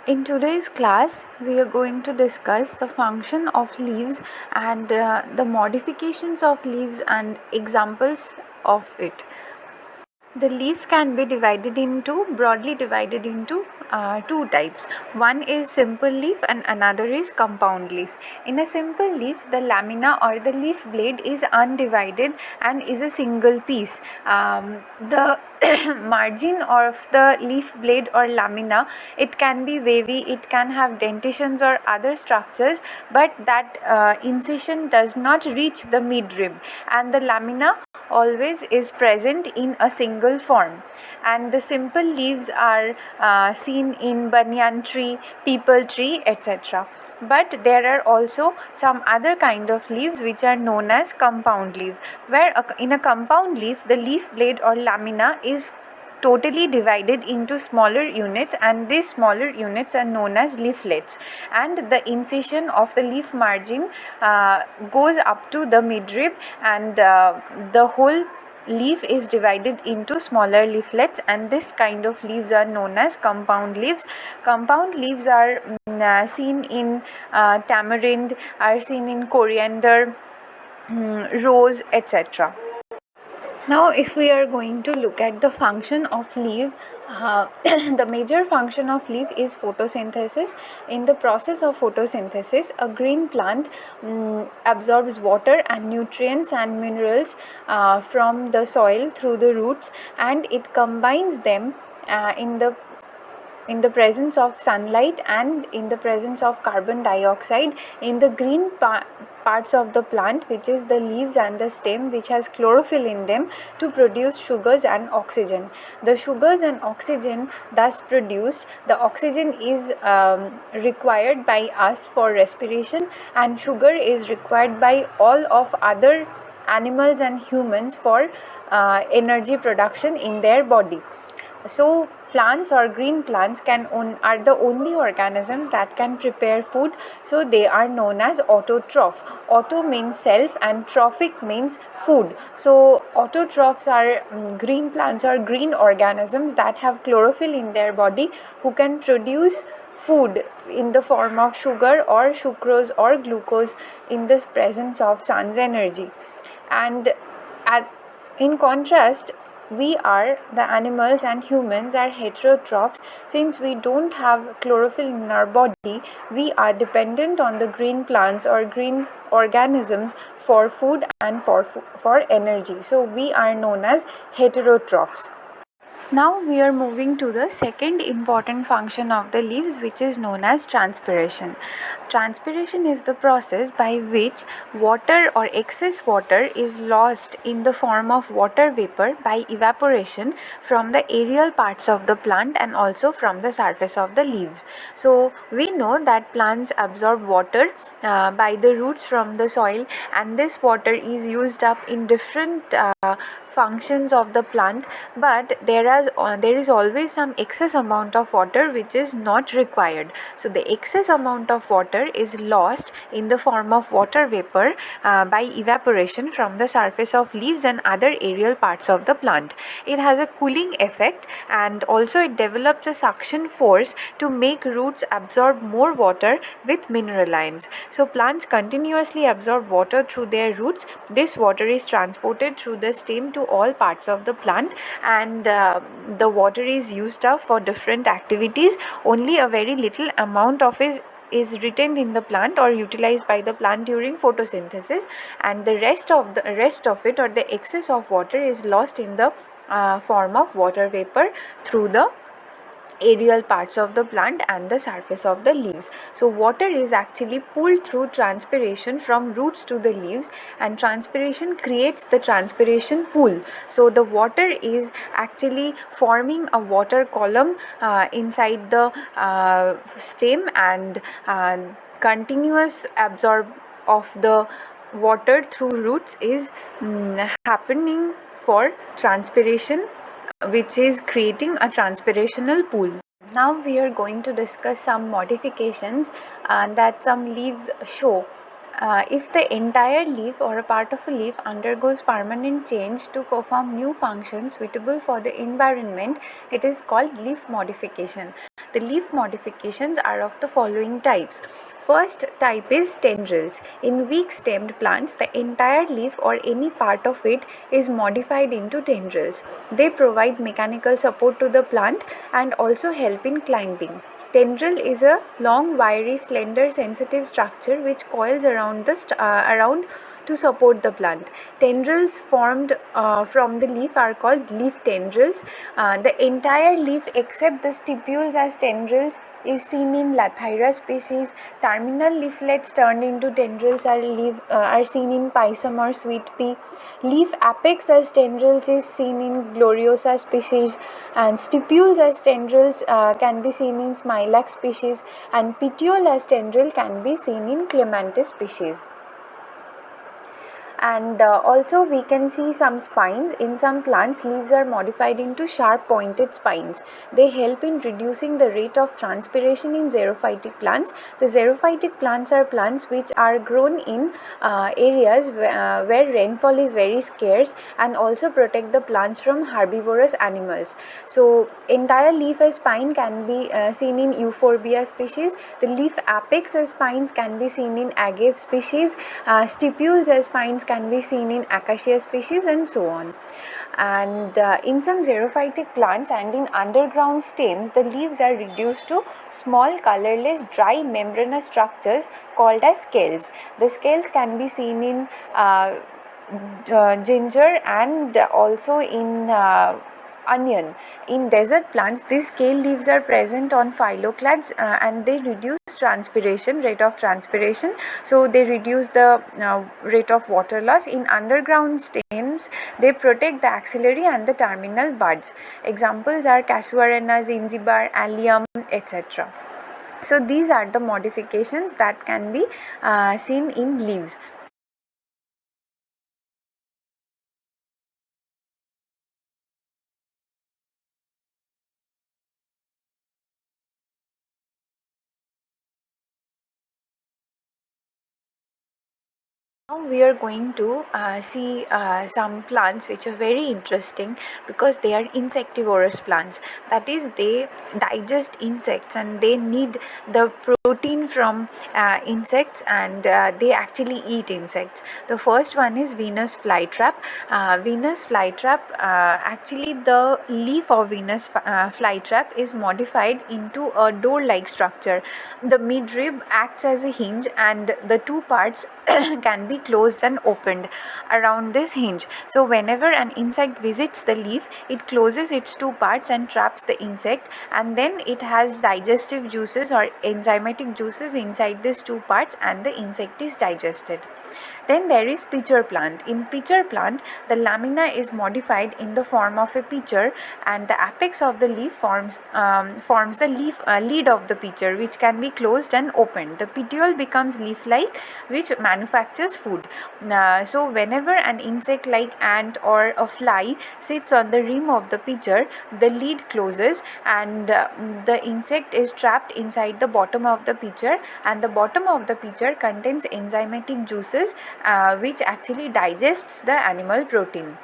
In today's class, we are going to discuss the function of leaves and the modifications of leaves and examples of it. The leaf can be broadly divided into two types. One is simple leaf and another is compound leaf. In a simple leaf, the lamina or the leaf blade is undivided and is a single piece. The margin of the leaf blade or lamina, it can be wavy, it can have dentitions or other structures, but that incision does not reach the midrib, and the lamina always is present in a single form. And the simple leaves are seen in banyan tree, peepal tree, etc. But there are also some other kind of leaves which are known as compound leaf, where in a compound leaf the leaf blade or lamina is totally divided into smaller units, and these smaller units are known as leaflets, and the incision of the leaf margin goes up to the midrib, and the whole leaf is divided into smaller leaflets, and this kind of leaves are known as compound leaves. Compound leaves are seen in tamarind, are seen in coriander, rose, etc. Now, if we are going to look at the function of leaf, the major function of leaf is photosynthesis. In the process of photosynthesis, a green plant absorbs water and nutrients and minerals from the soil through the roots, and it combines them in the presence of sunlight and in the presence of carbon dioxide in the green parts of the plant, which is the leaves and the stem, which has chlorophyll in them, to produce sugars and oxygen. The sugars and oxygen thus produced, the oxygen is required by us for respiration, and sugar is required by all of other animals and humans for energy production in their body. So plants or green plants are the only organisms that can prepare food, so they are known as autotroph. Auto means self and trophic means food. So autotrophs are green plants or green organisms that have chlorophyll in their body, who can produce food in the form of sugar or sucrose or glucose in the presence of sun's energy. And in contrast, the animals and humans are heterotrophs. Since we don't have chlorophyll in our body, we are dependent on the green plants or green organisms for food and for energy. So we are known as heterotrophs. Now we are moving to the second important function of the leaves, which is known as transpiration. Transpiration is the process by which water or excess water is lost in the form of water vapor by evaporation from the aerial parts of the plant and also from the surface of the leaves. So we know that plants absorb water by the roots from the soil, and this water is used up in different functions of the plant, but there is always some excess amount of water which is not required. So the excess amount of water is lost in the form of water vapor by evaporation from the surface of leaves and other aerial parts of the plant. It has a cooling effect, and also it develops a suction force to make roots absorb more water with mineral ions. So plants continuously absorb water through their roots. This water is transported through the stem to all parts of the plant, and the water is used up for different activities. Only a very little amount of it is retained in the plant or utilized by the plant during photosynthesis, and the rest of it or the excess of water is lost in the form of water vapor through the aerial parts of the plant and the surface of the leaves. So water is actually pulled through transpiration from roots to the leaves, and transpiration creates the transpiration pool. So the water is actually forming a water column inside the stem, and continuous absorb of the water through roots is happening for transpiration, which is creating a transpirational pool. Now we are going to discuss some modifications that some leaves show. If the entire leaf or a part of a leaf undergoes permanent change to perform new functions suitable for the environment, it is called leaf modification. The leaf modifications are of the following types. First type is tendrils. In weak stemmed plants, the entire leaf or any part of it is modified into tendrils. They provide mechanical support to the plant and also help in climbing. Tendril is a long, wiry, slender, sensitive structure which coils around around to support the plant. Tendrils formed from the leaf are called leaf tendrils. The entire leaf except the stipules as tendrils is seen in Lathyra species. Terminal leaflets turned into tendrils are seen in Pisum or sweet pea. Leaf apex as tendrils is seen in Gloriosa species, and stipules as tendrils can be seen in Smilax species, and petiole as tendril can be seen in Clematis species. And also we can see some spines. In some plants, leaves are modified into sharp pointed spines. They help in reducing the rate of transpiration in xerophytic plants. The xerophytic plants are plants which are grown in areas where rainfall is very scarce, and also protect the plants from herbivorous animals. So entire leaf as spine can be seen in Euphorbia species. The leaf apex as spines can be seen in Agave species. Stipules as spines can be seen in Acacia species, and so on. And in some xerophytic plants and in underground stems, the leaves are reduced to small colorless dry membranous structures called as scales. The scales can be seen in ginger and also in onion. In desert plants, these scale leaves are present on phylloclads and they reduce rate of transpiration, so they reduce the rate of water loss. In underground stems, they protect the axillary and the terminal buds. Examples are Casuarina, Zingiber, Allium, etc. So these are the modifications that can be seen in leaves. Now we are going to see some plants which are very interesting because they are insectivorous plants. That is, they digest insects and they need the protein from insects, and they actually eat insects. The first one is Venus flytrap. Venus flytrap, actually the leaf of Venus flytrap is modified into a door-like structure. The midrib acts as a hinge and the two parts can be closed and opened around this hinge. So whenever an insect visits the leaf, it closes its two parts and traps the insect, and then it has digestive juices or enzymatic juices inside these two parts, and the insect is digested. Then there is pitcher plant. In pitcher plant, the lamina is modified in the form of a pitcher, and the apex of the leaf forms the lead of the pitcher, which can be closed and opened. The petiole becomes leaf-like, which manufactures food. So whenever an insect like ant or a fly sits on the rim of the pitcher, the lid closes and the insect is trapped inside the bottom of the pitcher, and the bottom of the pitcher contains enzymatic juices which actually digests the animal protein.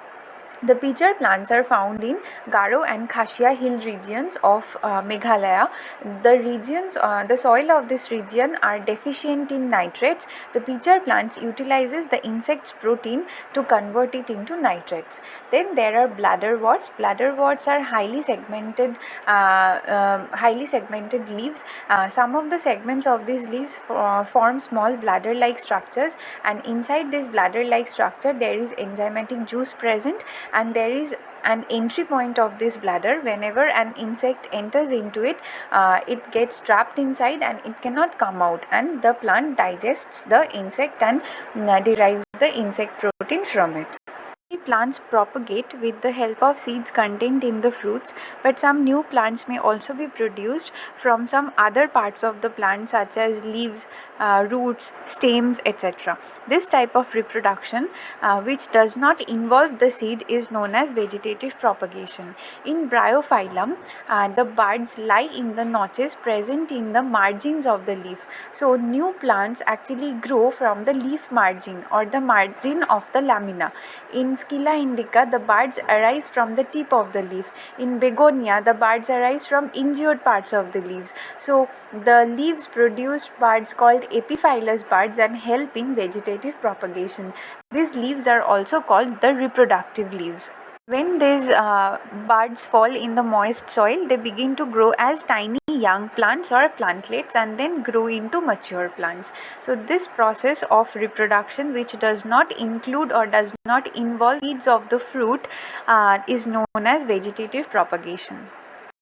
The pitcher plants are found in Garo and Khassia hill regions of Meghalaya. The soil of this region are deficient in nitrates. The pitcher plants utilizes the insect's protein to convert it into nitrates. Then there are bladderworts. Bladderworts are highly segmented leaves. Some of the segments of these leaves form small bladder-like structures, and inside this bladder-like structure there is enzymatic juice present, and there is an entry point of this bladder. Whenever an insect enters into it, it gets trapped inside and it cannot come out, and the plant digests the insect and derives the insect protein from it. Plants propagate with the help of seeds contained in the fruits, but some new plants may also be produced from some other parts of the plant, such as leaves, roots, stems, etc. This type of reproduction, which does not involve the seed, is known as vegetative propagation. In Bryophyllum, the buds lie in the notches present in the margins of the leaf. So, new plants actually grow from the leaf margin or the margin of the lamina. In Scilla indica, the buds arise from the tip of the leaf. In Begonia, the buds arise from injured parts of the leaves. So, the leaves produce buds called epiphyllous buds and help in vegetative propagation. These leaves are also called the reproductive leaves. When these buds fall in the moist soil, they begin to grow as tiny young plants or plantlets and then grow into mature plants. So, this process of reproduction, which does not include or does not involve seeds of the fruit, is known as vegetative propagation.